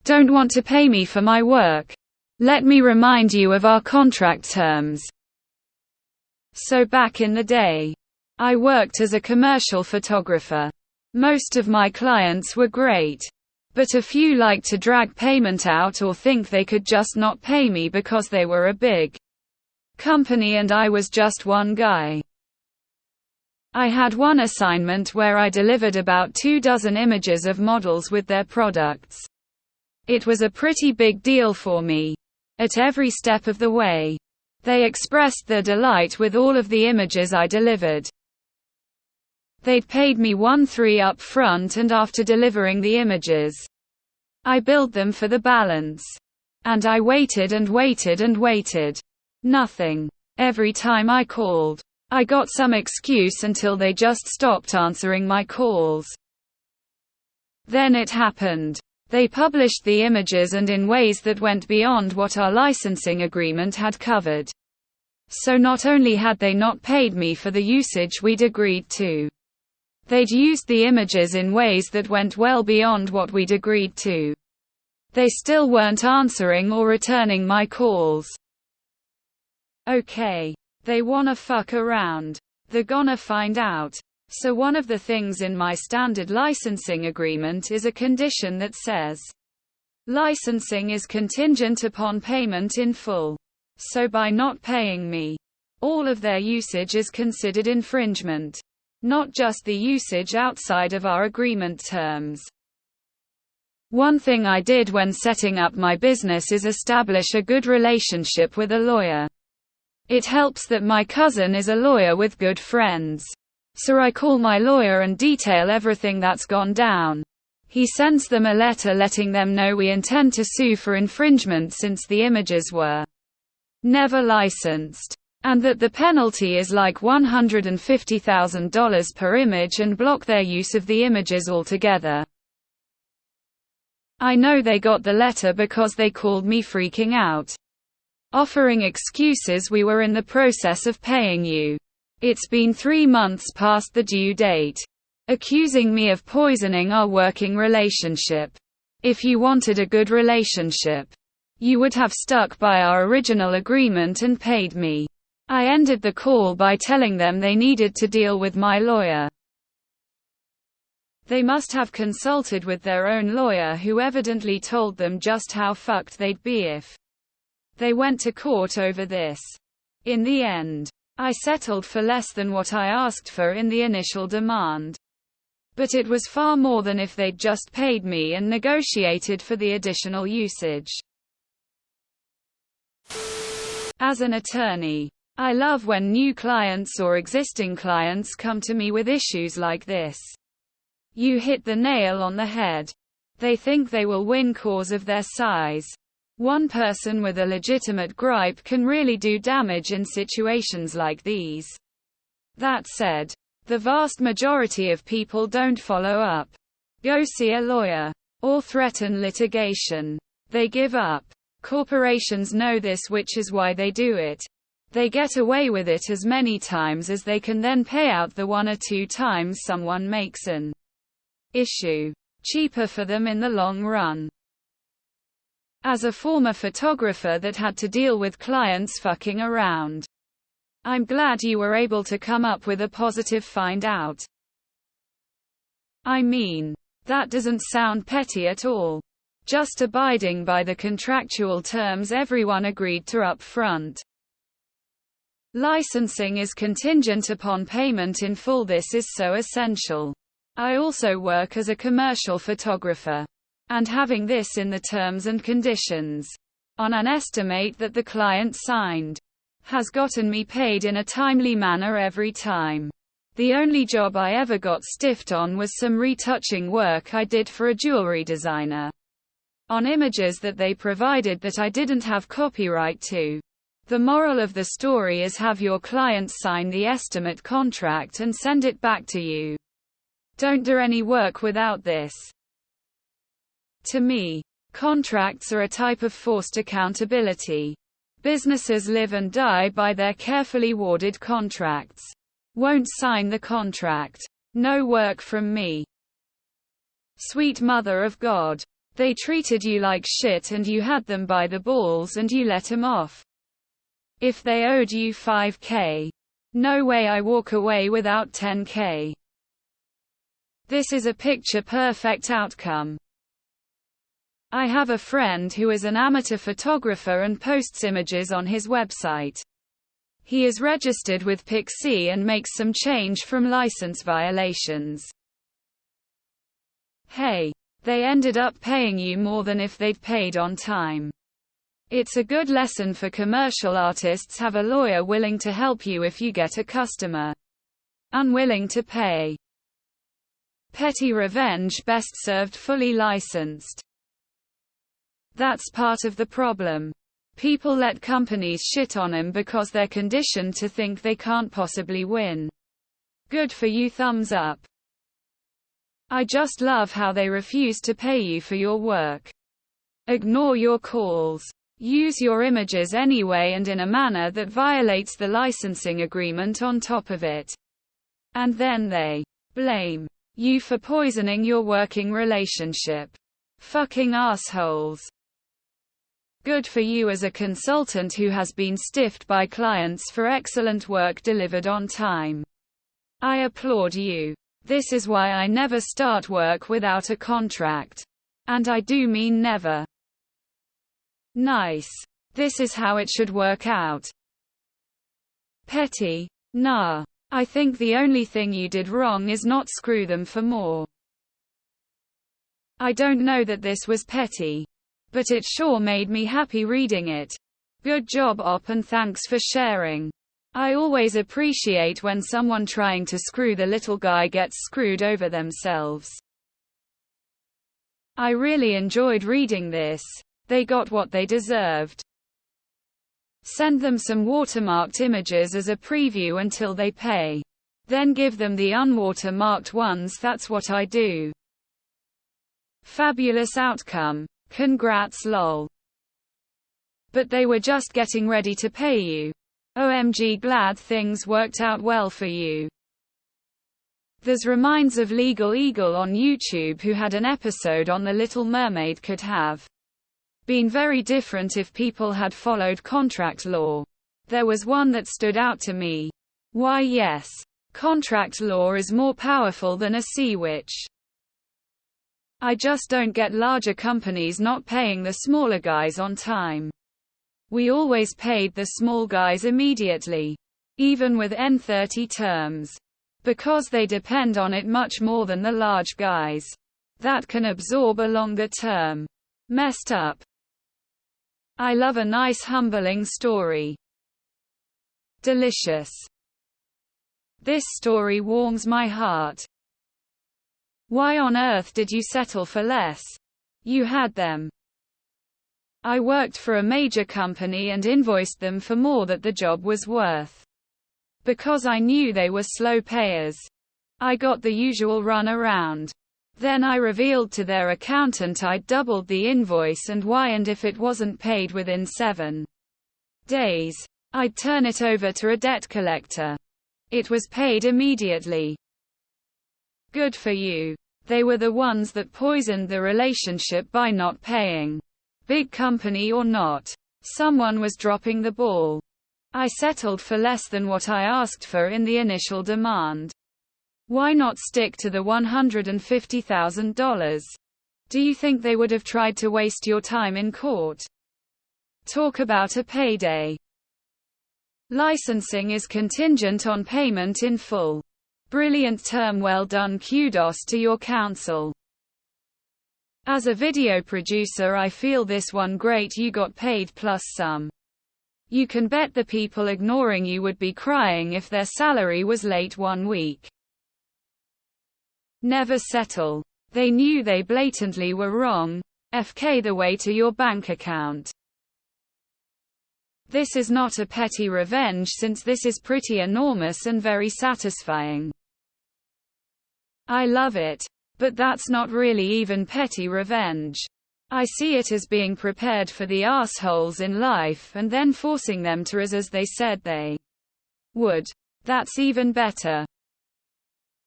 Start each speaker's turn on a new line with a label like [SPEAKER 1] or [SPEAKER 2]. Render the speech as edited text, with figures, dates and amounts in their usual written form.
[SPEAKER 1] don't want to pay me for my work. Let me remind you of our contract terms. So back in the day, I worked as a commercial photographer. Most of my clients were great, but a few liked to drag payment out or think they could just not pay me because they were a big company and I was just one guy. I had one assignment where I delivered about 24 images of models with their products. It was a pretty big deal for me. At every step of the way, they expressed their delight with all of the images I delivered. They'd paid me 1/3 up front, and after delivering the images, I billed them for the balance. And I waited and waited and waited. Nothing. Every time I called, I got some excuse until they just stopped answering my calls. Then it happened. They published the images, and in ways that went beyond what our licensing agreement had covered. So not only had they not paid me for the usage we'd agreed to, they'd used the images in ways that went well beyond what we'd agreed to. They still weren't answering or returning my calls. Okay. They wanna fuck around. They're gonna find out. So one of the things in my standard licensing agreement is a condition that says, licensing is contingent upon payment in full. So by not paying me, all of their usage is considered infringement. Not just the usage outside of our agreement terms. One thing I did when setting up my business is establish a good relationship with a lawyer. It helps that my cousin is a lawyer with good friends. So I call my lawyer and detail everything that's gone down. He sends them a letter letting them know we intend to sue for infringement since the images were never licensed, and that the penalty is like $150,000 per image and block their use of the images altogether. I know they got the letter because they called me freaking out, offering excuses. We were in the process of paying you. It's been 3 months past the due date. Accusing me of poisoning our working relationship. If you wanted a good relationship, you would have stuck by our original agreement and paid me. I ended the call by telling them they needed to deal with my lawyer. They must have consulted with their own lawyer, who evidently told them just how fucked they'd be if they went to court over this. In the end, I settled for less than what I asked for in the initial demand. But it was far more than if they'd just paid me and negotiated for the additional usage. As an attorney, I love when new clients or existing clients come to me with issues like this. You hit the nail on the head. They think they will win cause of their size. One person with a legitimate gripe can really do damage in situations like these. That said, the vast majority of people don't follow up, go see a lawyer, or threaten litigation. They give up. Corporations know this, which is why they do it. They get away with it as many times as they can then pay out the 1 or 2 times someone makes an issue. Cheaper for them in the long run. As a former photographer that had to deal with clients fucking around, I'm glad you were able to come up with a positive find out. I mean, that doesn't sound petty at all. Just abiding by the contractual terms everyone agreed to up front. Licensing is contingent upon payment in full. This is so essential. I also work as a commercial photographer. And having this in the terms and conditions, on an estimate that the client signed, has gotten me paid in a timely manner every time. The only job I ever got stiffed on was some retouching work I did for a jewelry designer on images that they provided that I didn't have copyright to. The moral of the story is have your client sign the estimate contract and send it back to you. Don't do any work without this. To me, contracts are a type of forced accountability. Businesses live and die by their carefully worded contracts. Won't sign the contract. No work from me. Sweet Mother of God. They treated you like shit and you had them by the balls and you let 'em off. If they owed you 5k, no way I walk away without 10k. This is a picture-perfect outcome. I have a friend who is an amateur photographer and posts images on his website. He is registered with Pixie and makes some change from license violations. Hey, they ended up paying you more than if they'd paid on time. It's a good lesson for commercial artists. Have a lawyer willing to help you if you get a customer unwilling to pay. Petty revenge best served fully licensed. That's part of the problem. People let companies shit on them because they're conditioned to think they can't possibly win. Good for you, thumbs up. I just love how they refuse to pay you for your work. Ignore your calls. Use your images anyway and in a manner that violates the licensing agreement on top of it. And then they blame you for poisoning your working relationship. Fucking assholes. Good for you as a consultant who has been stiffed by clients for excellent work delivered on time. I applaud you. This is why I never start work without a contract. And I do mean never. Nice. This is how it should work out. Petty? Nah. I think the only thing you did wrong is not screw them for more. I don't know that this was petty. But it sure made me happy reading it. Good job, Op, and thanks for sharing. I always appreciate when someone trying to screw the little guy gets screwed over themselves. I really enjoyed reading this. They got what they deserved. Send them some watermarked images as a preview until they pay. Then give them the unwatermarked ones. That's what I do. Fabulous outcome. Congrats lol. But they were just getting ready to pay you. OMG, glad things worked out well for you. There's reminds of Legal Eagle on YouTube who had an episode on The Little Mermaid. Could have been very different if people had followed contract law. There was one that stood out to me. Why yes. Contract law is more powerful than a sea witch. I just don't get larger companies not paying the smaller guys on time. We always paid the small guys immediately. Even with N30 terms. Because they depend on it much more than the large guys. That can absorb a longer term. Messed up. I love a nice humbling story. Delicious. This story warms my heart. Why on earth did you settle for less? You had them. I worked for a major company and invoiced them for more than the job was worth. Because I knew they were slow payers. I got the usual run around. Then I revealed to their accountant I'd doubled the invoice and why, and if it wasn't paid within 7 days, I'd turn it over to a debt collector. It was paid immediately. Good for you. They were the ones that poisoned the relationship by not paying. Big company or not. Someone was dropping the ball. I settled for less than what I asked for in the initial demand. Why not stick to the $150,000? Do you think they would have tried to waste your time in court? Talk about a payday. Licensing is contingent on payment in full. Brilliant term, well done, kudos to your counsel. As a video producer I feel this one great, you got paid plus some. You can bet the people ignoring you would be crying if their salary was late 1 week. Never settle. They knew they blatantly were wrong. FK the way to your bank account. This is not a petty revenge since this is pretty enormous and very satisfying. I love it. But that's not really even petty revenge. I see it as being prepared for the assholes in life and then forcing them to as they said they would. That's even better.